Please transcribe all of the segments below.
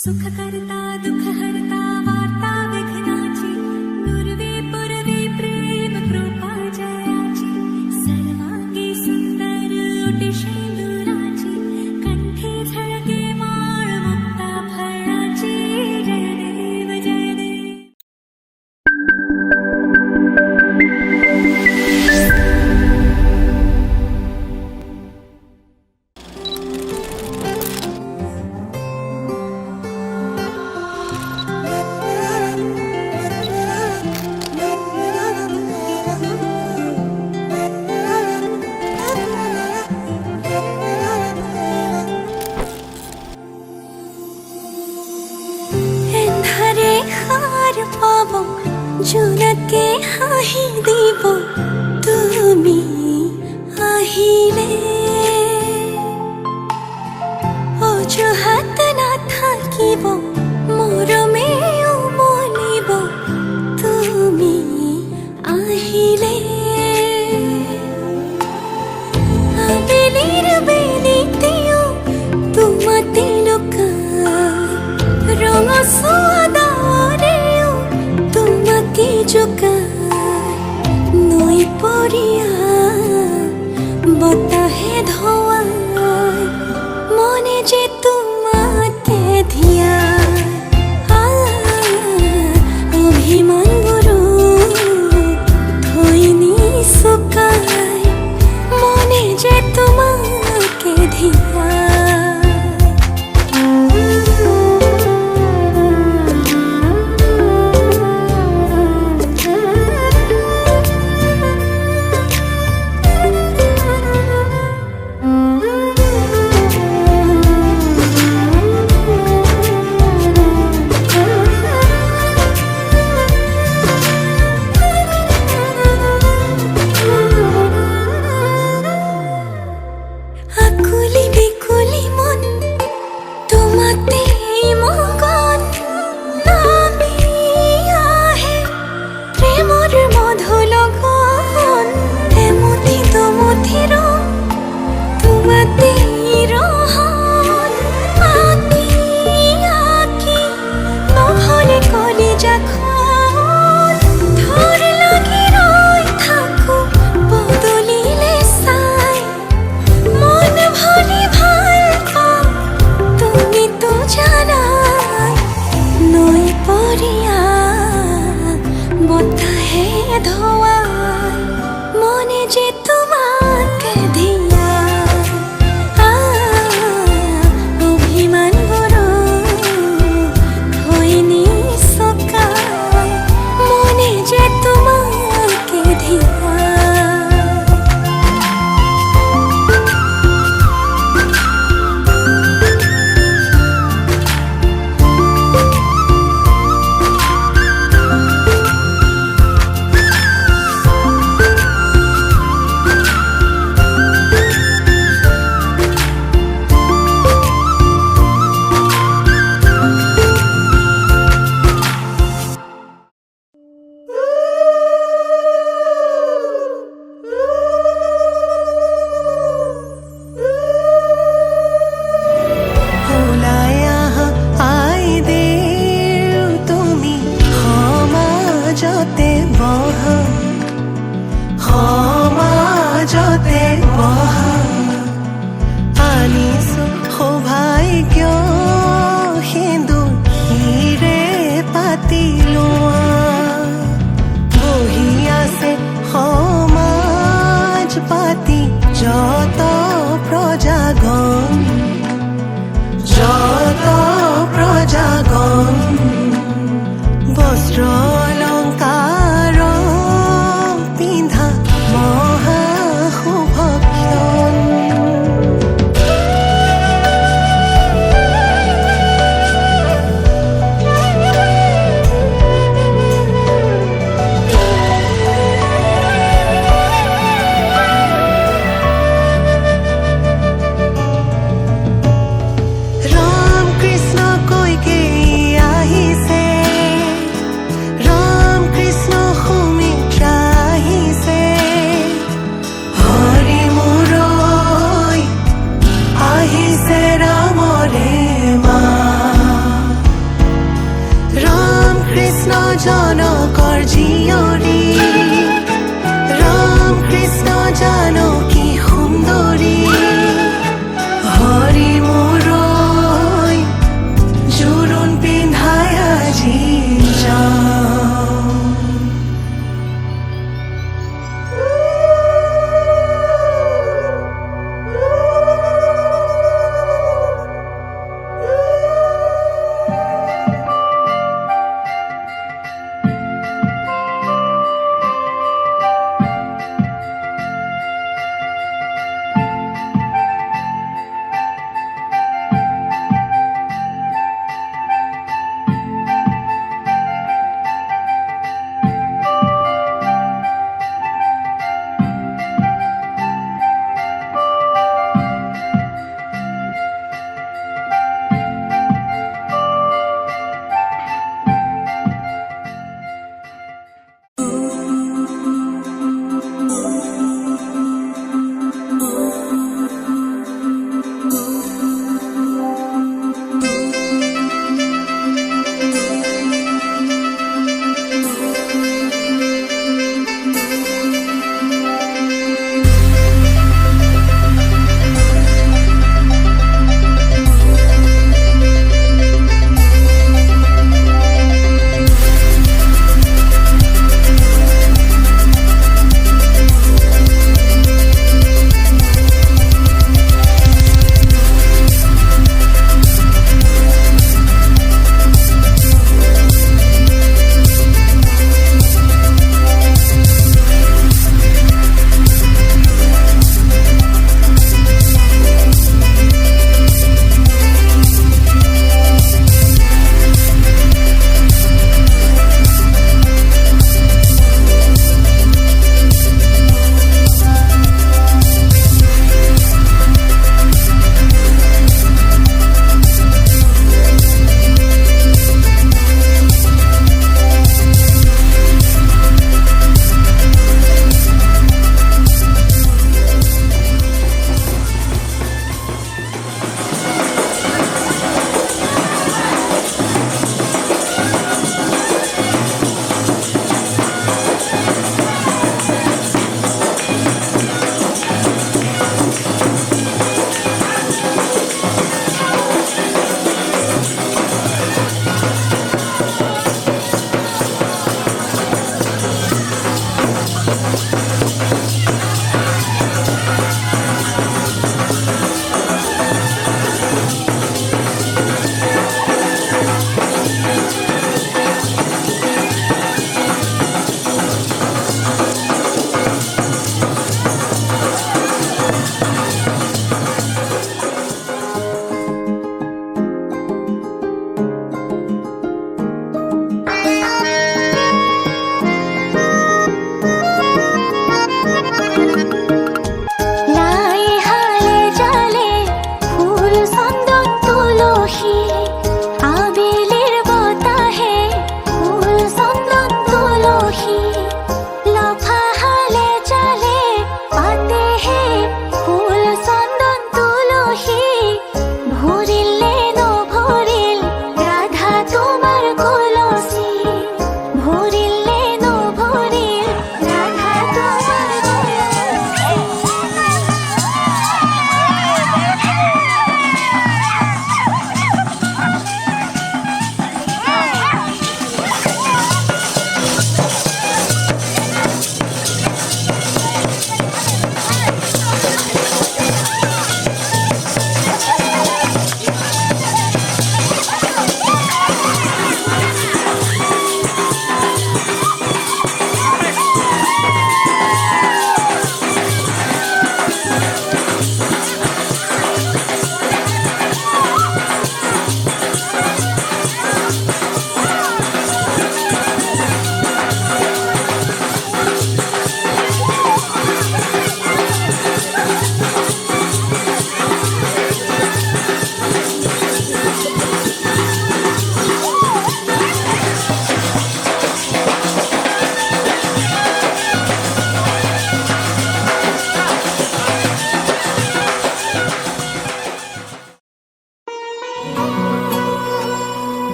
सुख करता दुख हरता वार्ता विघ्नाची पूर्वे पूर्वे प्रेम कृपा जयाची सर्वांगी सुंदर ओटी शेंदुराची कंठी झळके माळ मुक्ता फळाची जय देव जय देव। পাবো জোনাকে হাহি দিব তুমি আহিলে অজুহাত না থাকিব মৰমেও মলিব তুমি আহিলে আবেলিৰ বেলিতেও তোমাতে লুকাই ৰঙচুৱা তোমাকে জোকাই নৈ পৰিয়া বতাহে ধোৱাই মনে যে তোমাকে ধিয়া অভিমানবোৰো থৈ নিচুকাই মনে যে তোমাকে ধিয়া। পিন্ধা মহা শুভক্ষ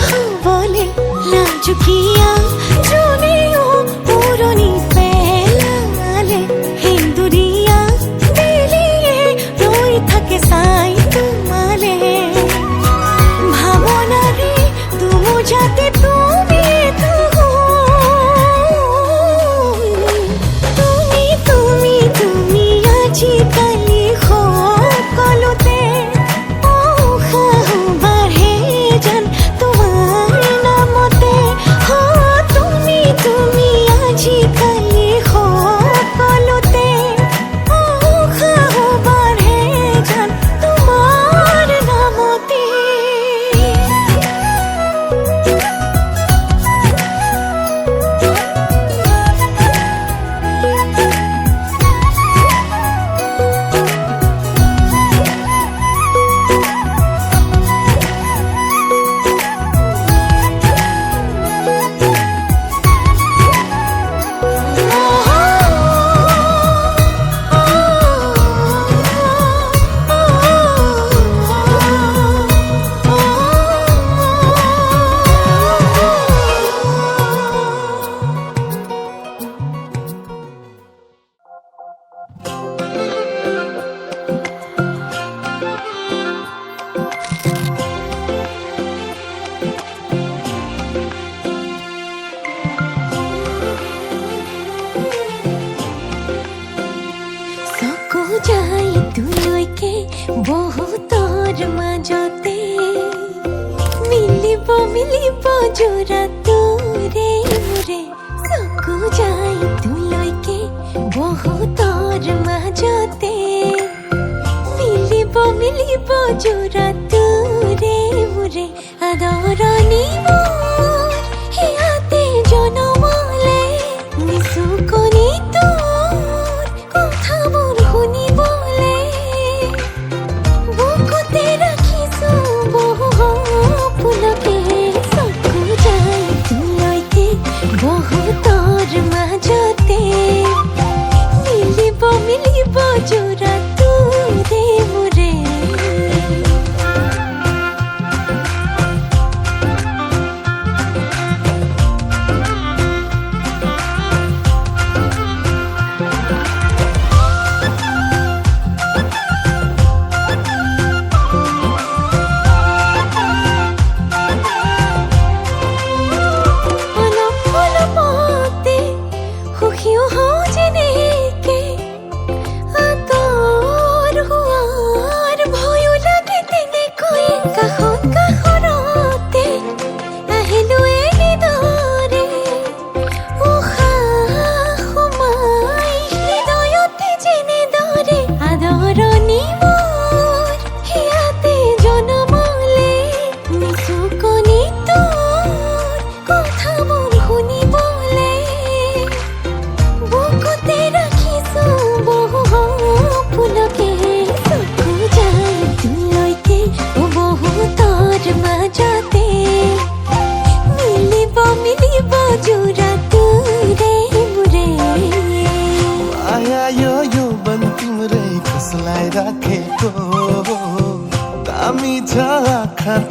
হবলে লাজুকীয়া জোনেও পুৰণি পেলালে সেন্দুৰীয়া বেলিয়ে ৰৈ থাকে চাই তোমালে ভাৱনাৰে দুমোজাতে তুমি তুমি আজিকালি সকলোতে বাঢ়ে যেন তোমাৰ নামতে তুমি আজিকালি সকলোতে বাঢ়ে যেন তোমাৰ নামতে যাই তুলৈকে বহুতৰ মাজতে মিলিব জোৰা তোৰে মোৰে চকু যাই তুলৈকে বহুতৰ মাজতে মিলিব জোৰা তোৰে মোৰে আদৰণি মোৰ হিয়াতে জনমলে নিচুকনি তোৰ কথাবোৰ শুনিবলে বুকুতে ৰাখিছো বহু সপোনকে চকু যাই তুলৈকে বহুতৰ মাজতে মিলিব জোৰা তোৰে মোৰে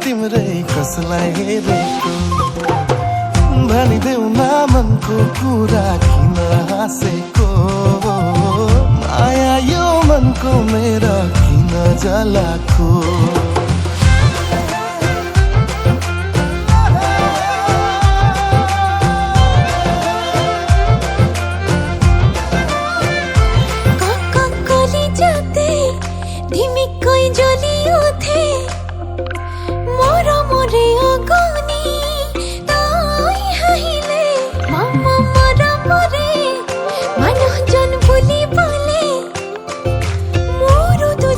तिम्रै कसलाई हेरेको भनिदेऊ न मनको कुरा किन हाँसेको माया यो मनको मेरा किन जलाको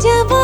যাব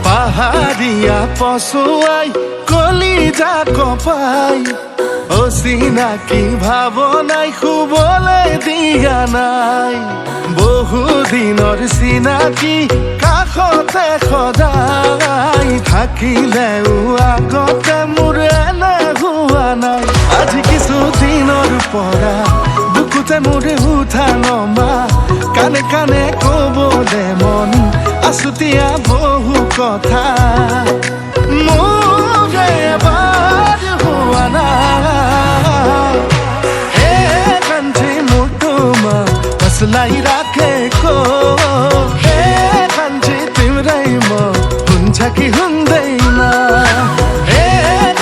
পাহাড়িয়া পশুয়াই কলিজা কপাই অচিনাকি ভাৱনাই শুবলৈ দিয়া নাই বহুদিনৰ চিনাকি কাষতে সদায় থাকিলেও আগতে মোৰ এনে হোৱা নাই আজি কিছুদিনৰ পৰা বুকুতে মোৰ উঠা নমা কানে কানে ক'বলে মন আছুতীয়া বহু কথা মোৰে এবাৰ হোৱা নাই কান্ধে মোৰ তোমাক कसलाई राखेको कान्छे तिम्रै म हुन्छ कि हुँदैन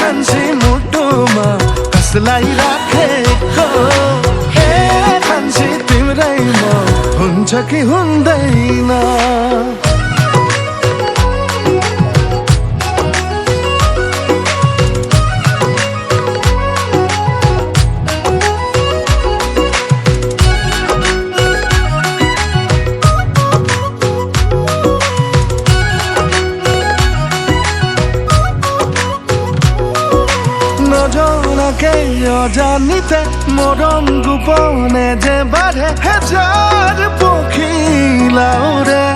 कान्छे मुटुमा कसलाई राखेको कान्छे तिम्रै म हुन्छ कि हुँदैन নজনাকে অজানিতে মৰম গোপনে যে বাঢ়ে হেজাৰ পখিলাওৰে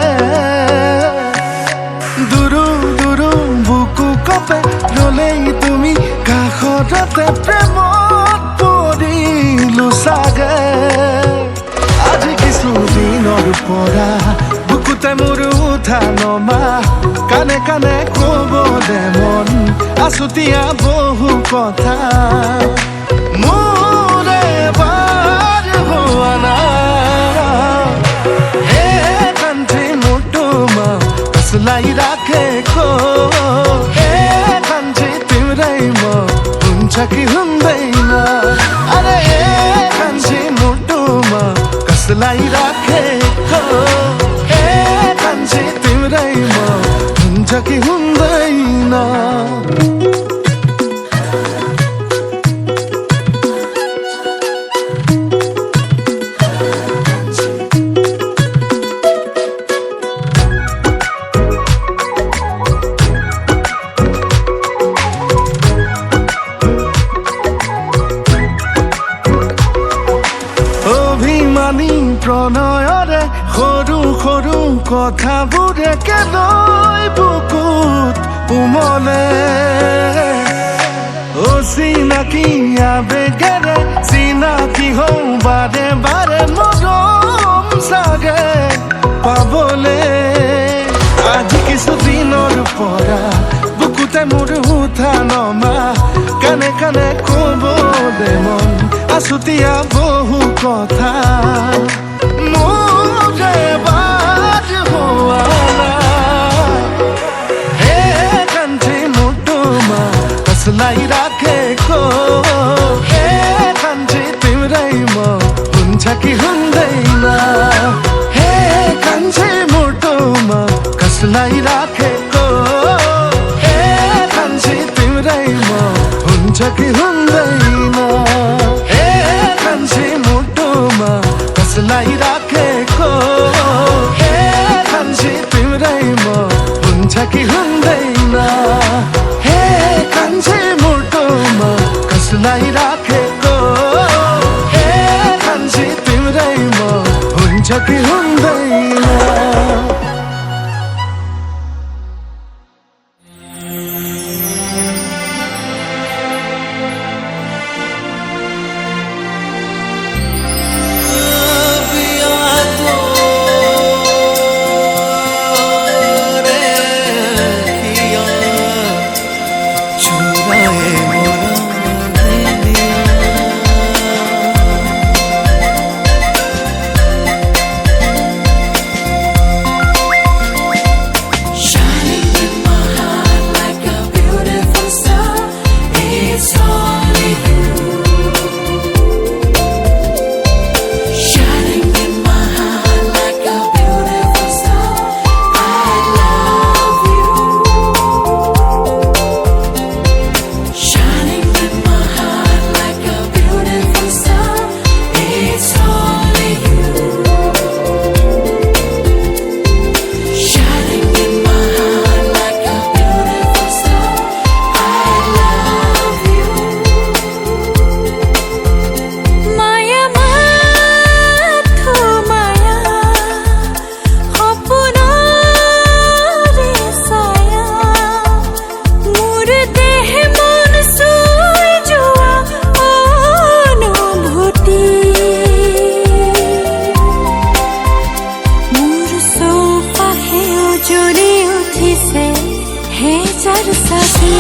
দুৰু দুৰু বুকু কপে ৰলেই তুমি কাষতে প্ৰেমত পৰিলো চাগে আজি কিছুদিনৰ পৰা বুকুতে মোৰ উঠা নমা কানে কানে ক'বলে মন আছুতীয়া বহু কথা মোৰ এবাৰ হোৱা নাই কান্ধে মোৰ তোমাক कसलाई राखेको कान्छे तिम्रै म हुन्छ कि हुँदैन अरे कान्छे मुटुमा कसलाई राखेको कान्छे तिम्रै म हुन्छ कि हुँदैन অভিমানী প্ৰণয়ৰে সৰু সৰু কথাবোৰে কেলৈ বুকুত উমলে অচিনাকি আবেগেৰে চিনাকি হওঁ বাৰে বাৰে মৰম চাগে পাবলে আজি কিছুদিনৰ পৰা বুকুতে মোৰ উঠা নমা কানে কানে ক'বলে মন আছুতীয়া বহু কথা মোৰ এবাৰ হোৱা নাই কান্ধে মোৰ তোমাক कसलाई राखेको कान्छे तिम्रै म हुन्छ कि हुँदैन कान्छे মোৰ তোমাক कसलाई राखेको कान्छे तिम्रै म हुन्छ कि हुँदैन कान्छे মোৰ তোমাক कसलाई राखेको कान्छे तिम्रै म हुन्छ कि हुँदैन कान्छे মোৰ তোমাক कसलाई राखेको कान्छे तिम्रै म हुन्छ कि हुँदैन चुराए मोरा दिल it's only you. Shining in my heart like a beautiful star. I love you. Shining in my heart like a beautiful star. It's only you. Shining in my heart like a beautiful star. I love you. Maya mathu maya hopunare saya mur deh mon soi jua anubhuti mur sopahe ujoli uthise he jar saki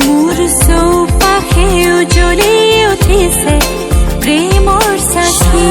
mur sopahe ujoli uthise premor saki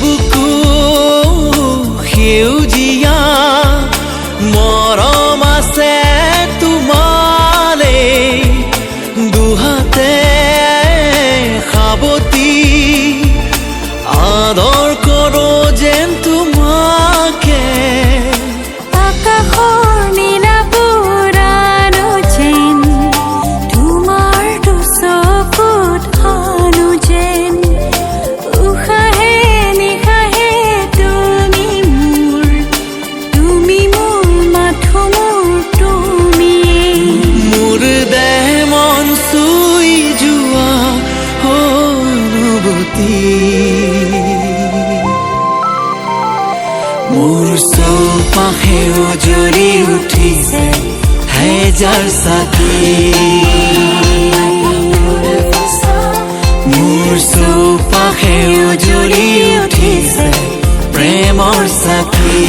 বুকু সেউজীয়া মৰম আছে তোমালে দুহাতে সাৱতি আদৰ কৰো যেন তোমাকে আকাশৰ নীলা পুৰানো যেন তোমাৰ দুচকুত ভানো যেন উশাহে নিশাহে তুমি মোৰ মাথো মোৰ তুমি মোৰ দেহ মন চুই যোৱা অনুভূতি মোৰ চৌপাশে উজৰি উঠিছে হেজাৰ চাকি মোৰ চৌপাশে উজৰি উঠিছে প্ৰেমৰ চাকি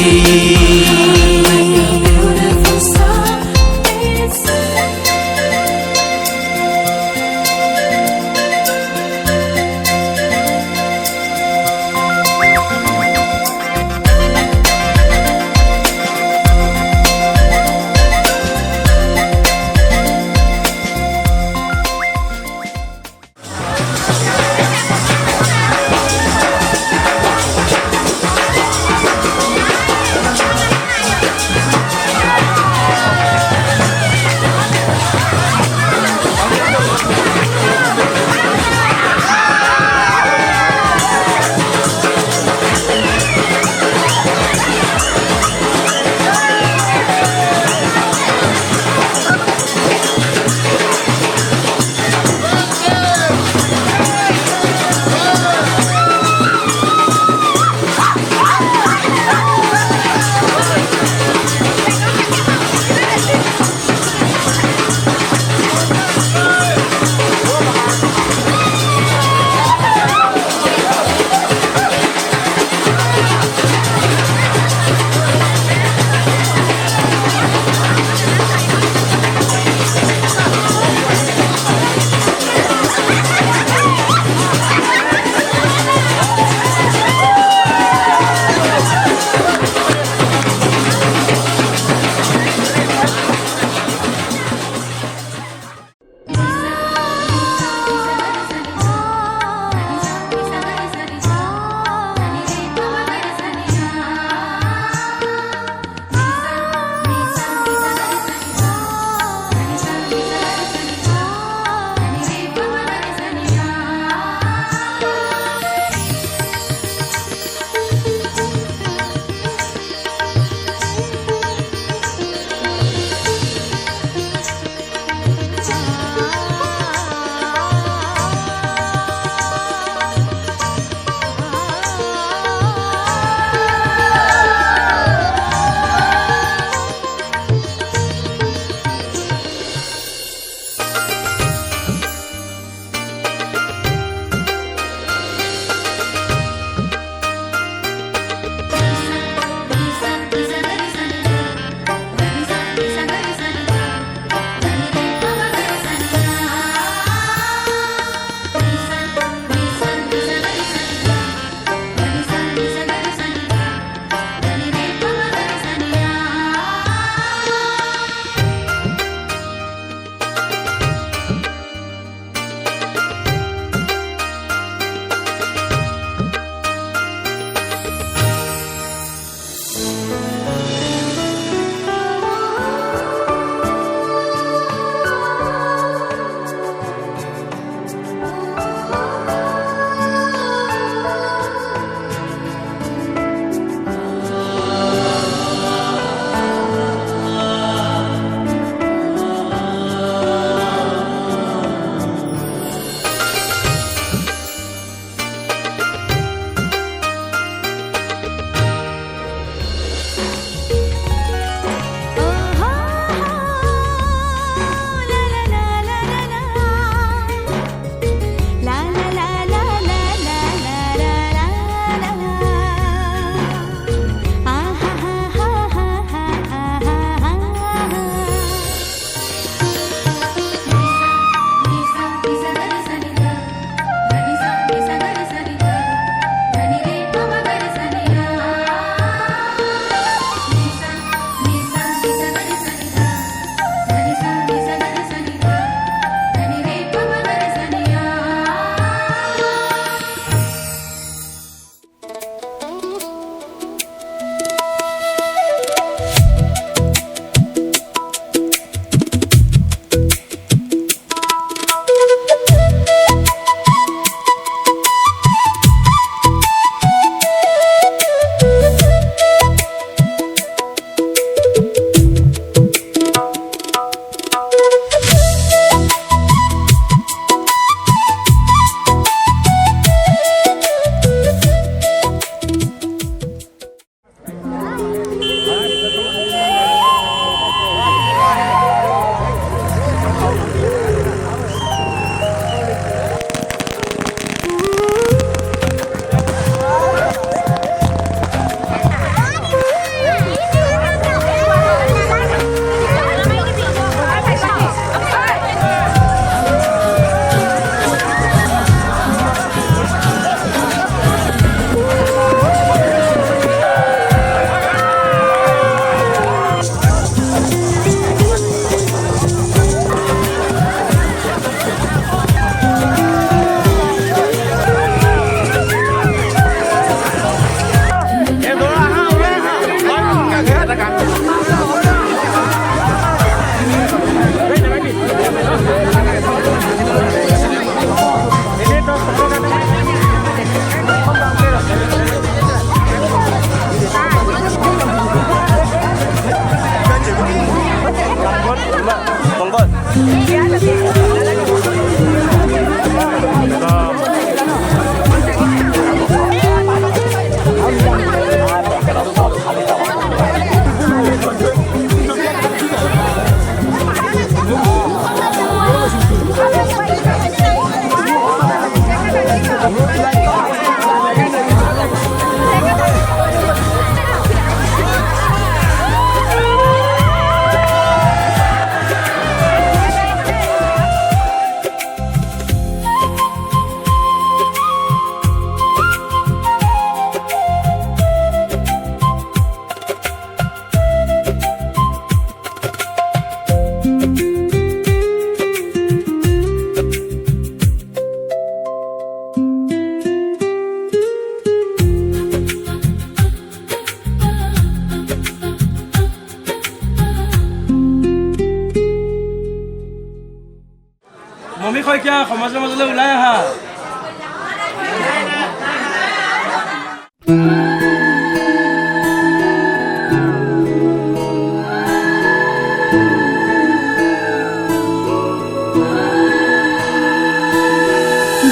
সমাজৰ মাজলৈ ওলাই আহা।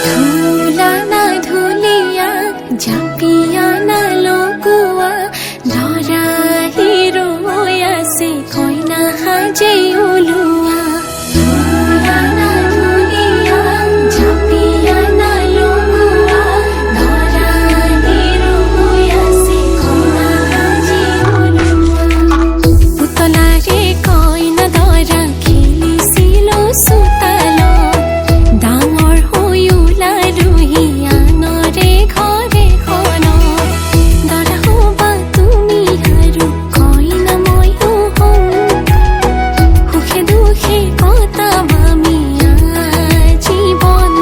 ধুলা না ধুলিয়া জাপিয়া না লগোৱা লৰা হিৰো আছে কইনা সাজে ওলোৱা ধুলা না ধুলিয়া জাপিয়া না লগোৱা লৰা হিৰো আছে কইনা সাজে ওলোৱা পুতলাৰে কইনা দৰা খেলিছিল চোতালত ডাঙৰ হৈ ওলালোহি আনৰে ঘৰখনত দৰা হ'বা তুমি আৰু কইনা ময়ো হ'ম সুখে দুখে কটাম আমি জীৱন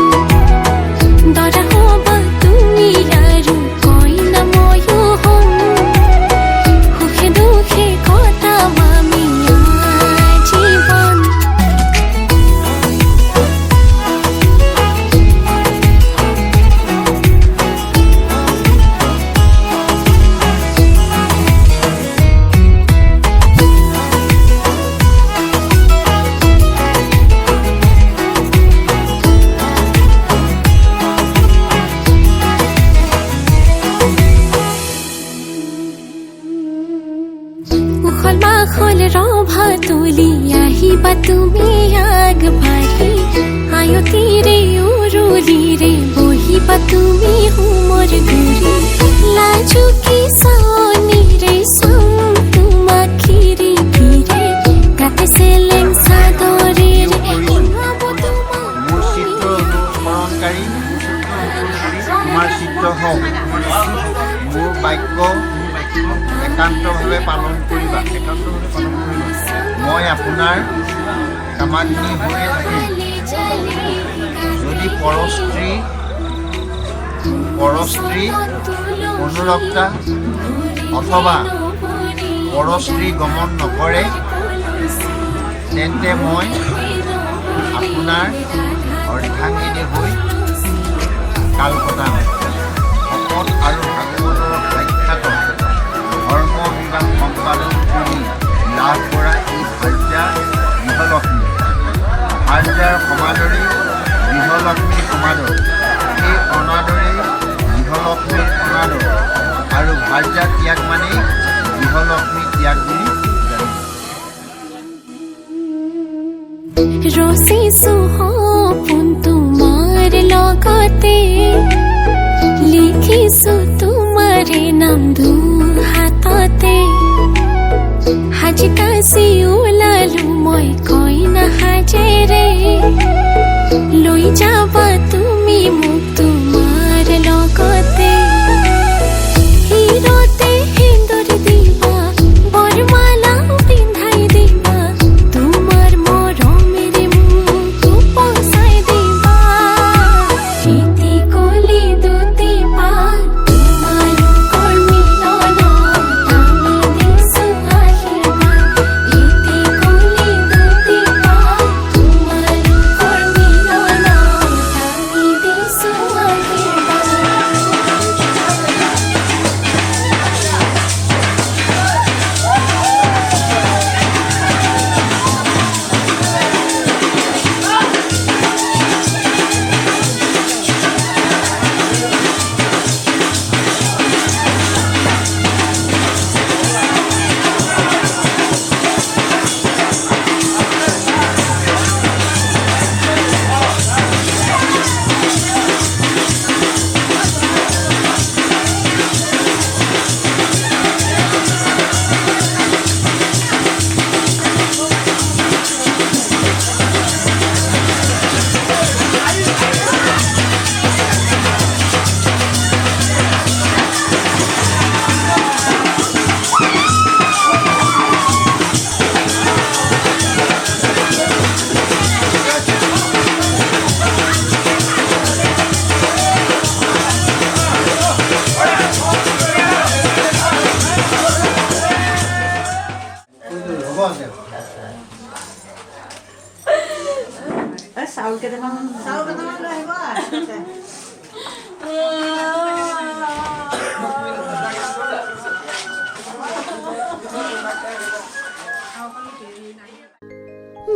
দৰা হ'বা তুমি আৰু কইনা ময়ো হ'ম সুখে দুখে কটাম আমি জীৱন উখল মাখল ৰভা তুলি আহিবা তুমি আগবাঢ়ি আয়তিৰে উৰুলিৰে বহিবা তুমি হোমৰ গুৰি লাজুকী চাৱনিৰে চাম তোমাক খিৰি ফিৰে গাতে চেলেং চাদৰেৰে সোমাব তোমাক মোৰ চিত্ৰ অনুসৰণকাৰী তোমাৰ চিত্ৰ হওক মোৰ বাক্য একান্তভাৱে পালন কৰিবা মই আপোনাৰ কামাগ্নি হৈয়ে থাকিম যদি পৰস্ত্ৰী অনুৰক্তা অথবা পৰস্ত্ৰী গমন নকৰে তেন্তে মই আপোনাৰ অৰ্ধাংগিনী হৈ কাল কটাম শপত আৰু ভাগৱতৰ সাক্ষাতত ধৰ্ম বিবাহ সম্পাদন কৰি লাভ কৰা এই ভাৰ্যা গৃহলক্ষ্মী ভাৰ্যাৰ সমাদৰেই গৃহলক্ষ্মীৰ সমাদৰ এই অনাদৰেই গৃহলক্ষ্মীৰ অনাদৰ আৰু ভাৰ্যা ত্যাগ মানেই গৃহলক্ষ্মী ত্যাগ বুলি জানিব ৰচিছো সপোন তোমাৰ লগতে লিখিছো তোমাৰে নাম দুহাততে সাজি কাচি ওলালো মই কইনা সাজেৰে লৈ যাবা তুমি মোক তোমাৰ লগতে হিৰতে সেন্দুৰ দিবা বৰমালা পিন্ধাই দিবা তোমাৰ মৰমেৰে মোক উপচাই দিবা ইতি কলি দুটি পাত তোমালোকৰ মিলনত আমি দিছো আশীৰ্বাদ ইতি কলি দুটি পাত তোমালোকৰ মিলনত আমি দিছো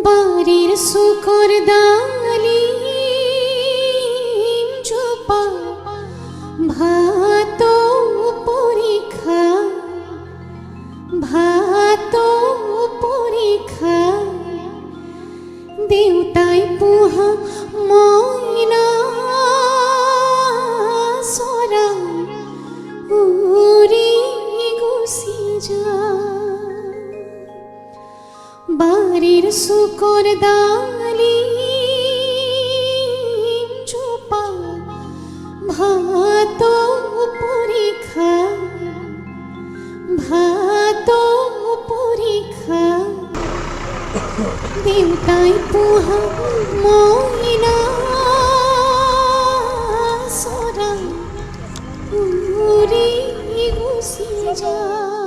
বাড়ির শুকর ডালি চোপা ভাত পরীক্ষা দেউতাই পোহা মইনা সরা উড়ি গুছি যায় বাড়ির শুকর ডালি চোপা ভাত পরীক্ষা দেউতাই পোহা মইনা সরা উড়ি গুছি যায়